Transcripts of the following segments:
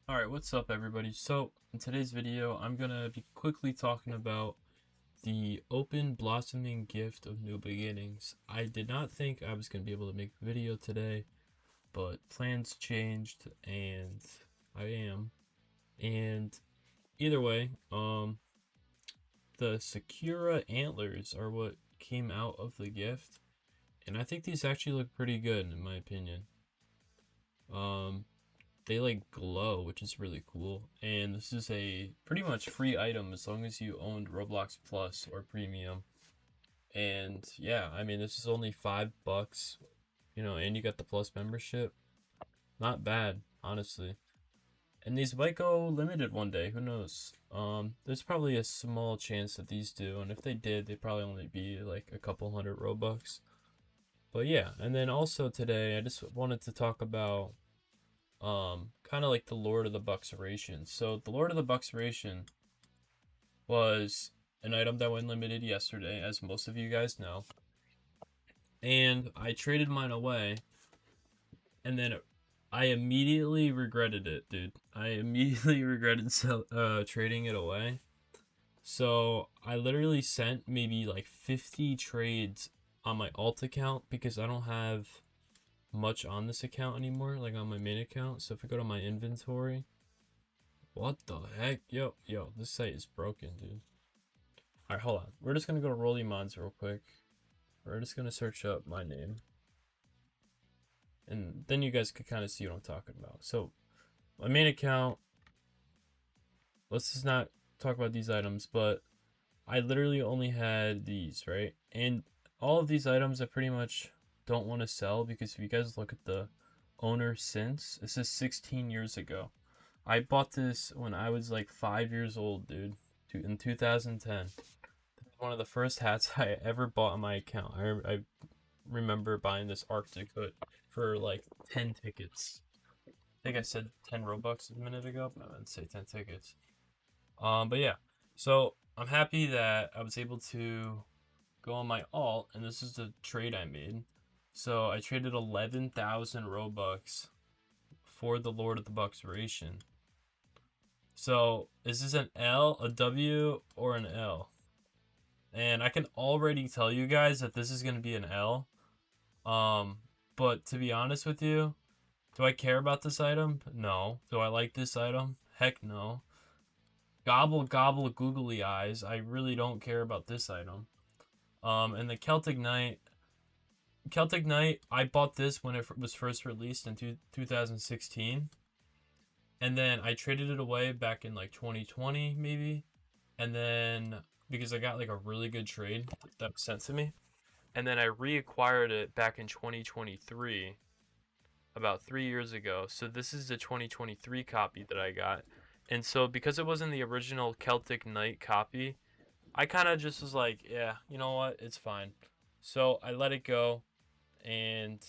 Alright, what's up everybody? So, in today's video, I'm gonna be quickly talking about the open blossoming gift of new beginnings. I did not think I was gonna be able to make a video today, but plans changed and I am. And either way, the Sakura Antlers are what came out of the gift, and I think these actually look pretty good in my opinion. Um, they like glow, which is really cool. And this is a pretty much free item as long as you owned Roblox Plus or Premium. And yeah, I mean, this is only $5, and you got the Plus membership. Not bad, honestly. And these might go limited one day, who knows? There's probably a small chance that these do, and if they did, they'd probably only be like a couple hundred Robux. But yeah, and then also today, I just wanted to talk about kind of like the Lord of the Buxeration. So the Lord of the Buxeration was an item that went limited yesterday, as most of you guys know. And I traded mine away, and then I immediately regretted it, dude. I immediately regretted trading it away. So I literally sent maybe like 50 trades on my alt account because I don't have much on this account anymore, like on my main account. So if I go to my inventory, what the heck? Yo, this site is broken, dude. Alright, hold on. We're just gonna go to Rolly Mods real quick. We're just gonna search up my name. And then you guys could kind of see what I'm talking about. So, my main account, let's just not talk about these items, but I literally only had these, right? And all of these items I pretty much don't want to sell because if you guys look at the owner since, this is 16 years ago. I bought this when I was like 5 years old, dude, in 2010. One of the first hats I ever bought on my account. I remember buying this Arctic hood for like 10 tickets. I think I said 10 Robux a minute ago, but I didn't say 10 tickets. But yeah, so I'm happy that I was able to go on my alt, and this is the trade I made. So I traded 11,000 Robux for the Lord of the Buxeration. So is this an L, a W, or an L? And I can already tell you guys that this is going to be an L. But to be honest with you, do I care about this item? No. Do I like this item? Heck no. Gobble gobble googly eyes. I really don't care about this item. And the Celtic Knight, I bought this when it was first released in 2016. And then I traded it away back in like 2020 maybe. And then because I got like a really good trade that was sent to me. And then I reacquired it back in 2023, about 3 years ago. So this is the 2023 copy that I got. And so because it wasn't the original Celtic Knight copy, I kind of just was like, yeah, you know what? It's fine. So I let it go, and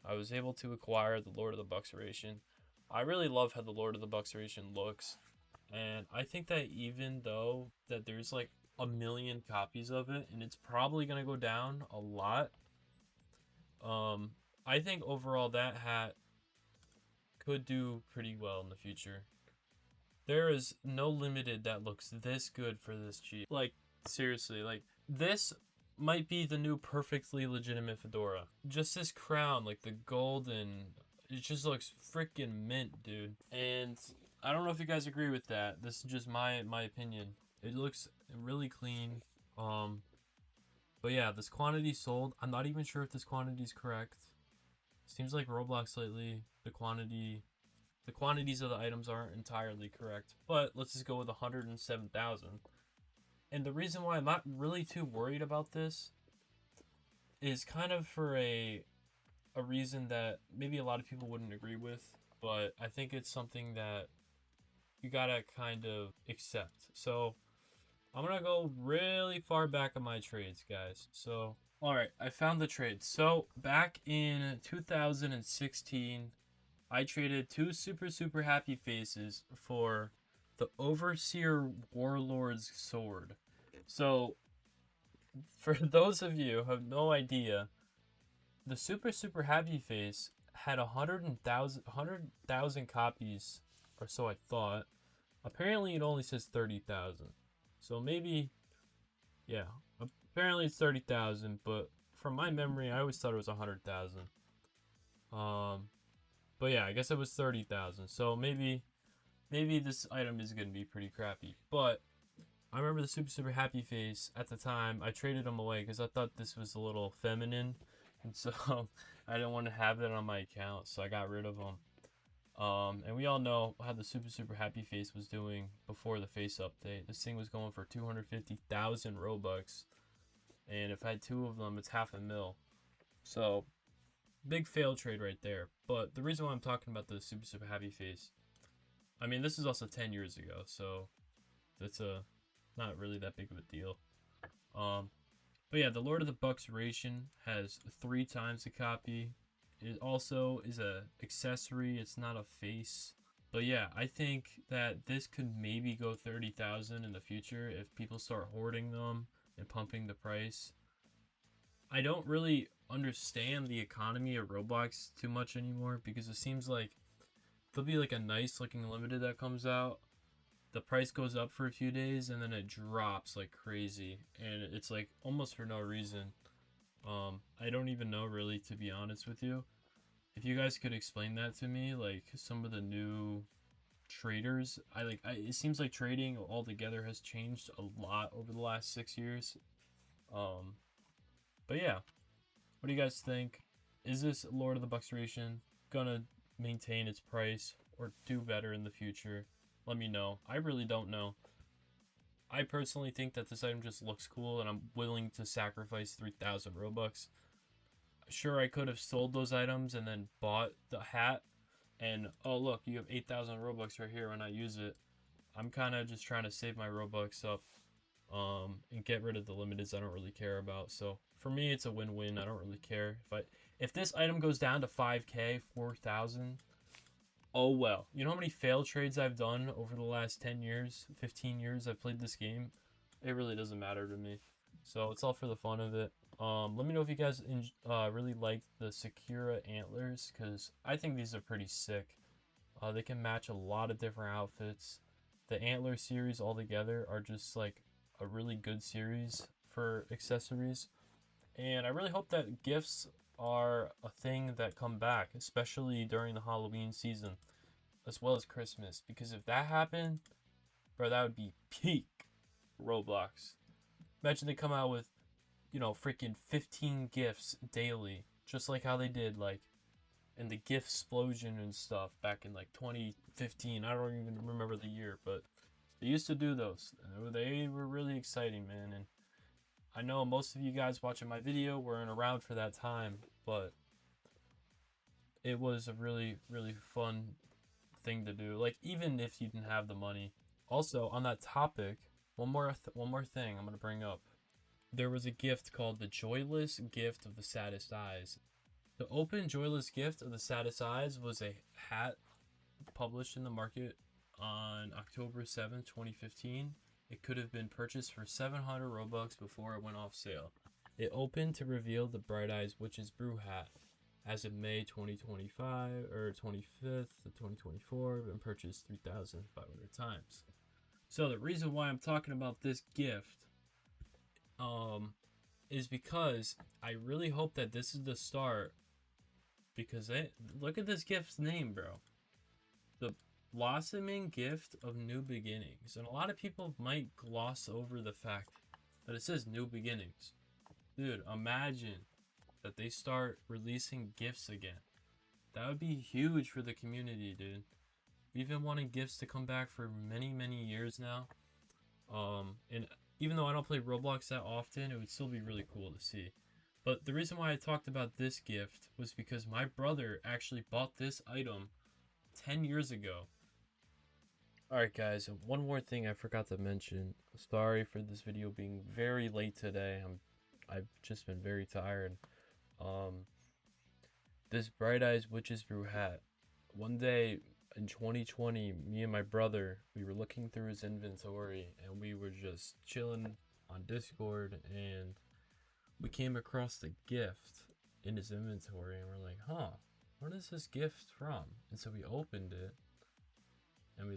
I was able to acquire the Lord of the Buxeration. I really love how the Lord of the Buxeration looks. And I think that even though that there's like a million copies of it, and it's probably gonna go down a lot. I think overall that hat could do pretty well in the future. There is no limited that looks this good for this cheap. Like seriously, like this might be the new perfectly legitimate fedora. Just this crown, like the golden, it just looks freaking mint, dude. And I don't know if you guys agree with that. This is just my opinion. It looks really clean. But yeah, this quantity sold. I'm not even sure if this quantity is correct. Seems like Roblox lately, the quantities of the items aren't entirely correct. But let's just go with 107,000. And the reason why I'm not really too worried about this is kind of for a reason that maybe a lot of people wouldn't agree with, but I think it's something that you gotta kind of accept. So I'm gonna go really far back on my trades, guys. So, alright, I found the trade. So, back in 2016, I traded two super happy faces for the Overseer Warlord's Sword. So, for those of you who have no idea, the super happy face had 100,000 copies or so I thought. Apparently it only says 30,000. So maybe, yeah, apparently it's 30,000, but from my memory, I always thought it was 100,000. But yeah, I guess it was 30,000. So maybe this item is gonna be pretty crappy. But I remember the super happy face at the time. I traded him away because I thought this was a little feminine, and so I didn't want to have that on my account. So I got rid of him. And we all know how the super happy face was doing before the face update. This thing was going for 250,000 Robux, and if I had two of them, it's half a mil. So big fail trade right there. But the reason why I'm talking about the super happy face, I mean, this is also 10 years ago, so that's not really that big of a deal. But yeah, the Lord of the Bucks ration has 3 times the copy. It also is a accessory. It's not a face. But yeah, I think that this could maybe go 30,000 in the future if people start hoarding them and pumping the price. I don't really understand the economy of Roblox too much anymore because it seems like there'll be like a nice looking limited that comes out. The price goes up for a few days and then it drops like crazy, and it's like almost for no reason. I don't even know really, to be honest with you. If you guys could explain that to me, like some of the new traders, it seems like trading altogether has changed a lot over the last 6 years. Um, but yeah, what do you guys think? Is this Lord of the Bucks ration gonna maintain its price or do better in the future? Let me know. I really don't know. I personally think that this item just looks cool, and I'm willing to sacrifice 3,000 Robux. Sure, I could have sold those items and then bought the hat, and oh look, you have 8,000 Robux right here when I use it. I'm kind of just trying to save my Robux up, and get rid of the limiteds I don't really care about. So for me, it's a win-win. I don't really care if this item goes down to 5K, 4,000. Oh well. You know how many failed trades I've done over the last 10 years, 15 years I've played this game? It really doesn't matter to me. So it's all for the fun of it. Let me know if you guys really liked the Sakura Antlers, because I think these are pretty sick. They can match a lot of different outfits. The Antler series altogether are just like a really good series for accessories. And I really hope that gifts are a thing that come back, especially during the Halloween season, as well as Christmas. Because if that happened, bro, that would be peak Roblox. Imagine they come out with, freaking 15 gifts daily, just like how they did, like, in the gift explosion and stuff back in, like, 2015. I don't even remember the year, but they used to do those. They were really exciting, man, and I know most of you guys watching my video weren't around for that time, but it was a really, really fun thing to do. Like, even if you didn't have the money. Also, on that topic, one more thing I'm gonna bring up. There was a gift called the Joyless Gift of the Saddest Eyes. The open Joyless Gift of the Saddest Eyes was a hat published in the market on October 7th, 2015. It could have been purchased for 700 Robux before it went off sale. It opened to reveal the Bright Eyes Witch's Brew hat. As of May 2025 or 25th of 2024, been purchased 3,500 times. So the reason why I'm talking about this gift is because I really hope that this is the start, because look at this gift's name, bro. The Blossoming Gift of New Beginnings. And a lot of people might gloss over the fact that it says New Beginnings. Dude, imagine that they start releasing gifts again. That would be huge for the community, dude. We've been wanting gifts to come back for many, many years now. And even though I don't play Roblox that often, it would still be really cool to see. But the reason why I talked about this gift was because my brother actually bought this item 10 years ago. Alright guys, one more thing I forgot to mention. Sorry for this video being very late today. I've just been very tired. This Bright Eyes Witch's Brew hat. One day in 2020, me and my brother, we were looking through his inventory and we were just chilling on Discord, and we came across the gift in his inventory and we're like, huh, what is this gift from? And so we opened it,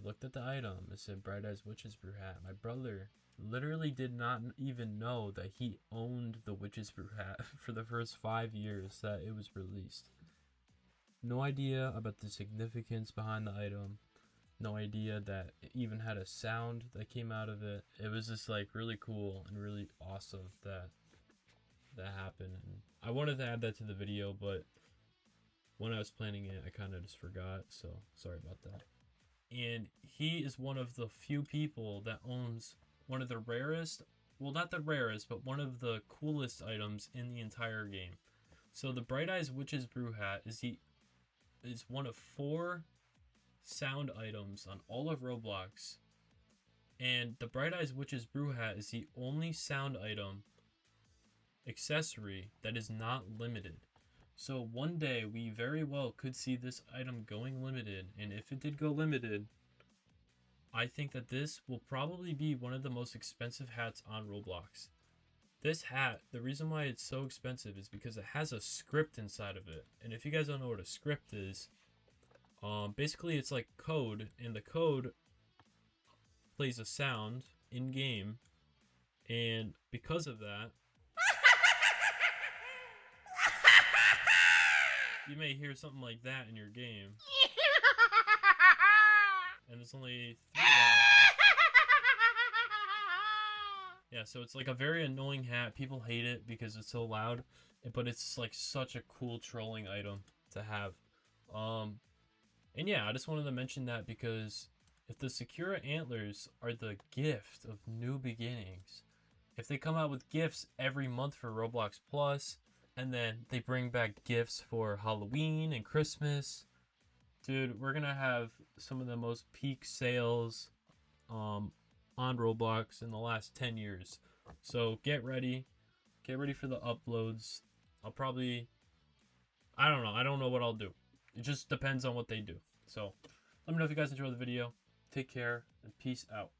looked at the item. It said Bright Eyes Witch's Brew hat. My brother literally did not even know that he owned the Witch's Brew hat for the first 5 years that it was released. No idea about the significance behind the item. No idea that it even had a sound that came out of it. It was just like really cool and really awesome that happened. And I wanted to add that to the video, but when I was planning it, I kind of just forgot. So sorry about that. And he is one of the few people that owns one of the rarest, well, not the rarest, but one of the coolest items in the entire game. So the Bright Eyes Witch's Brew hat is one of 4 sound items on all of Roblox, and the Bright Eyes Witch's Brew hat is the only sound item accessory that is not limited. So one day we very well could see this item going limited, and if it did go limited, I think that this will probably be one of the most expensive hats on Roblox. This hat, the reason why it's so expensive is because it has a script inside of it, and if you guys don't know what a script is, basically it's like code, and the code plays a sound in game, and because of that, you may hear something like that in your game, and there's only 3 of that. Yeah, so it's like a very annoying hat. People hate it because it's so loud, but it's like such a cool trolling item to have. And yeah, I just wanted to mention that because if the Sakura Antlers are the gift of new beginnings, if they come out with gifts every month for Roblox Plus, and then they bring back gifts for Halloween and Christmas, dude, we're gonna have some of the most peak sales on Roblox in the last 10 years. So get ready for the uploads. I don't know what I'll do. It just depends on what they do. So let me know if you guys enjoyed the video. Take care and peace out.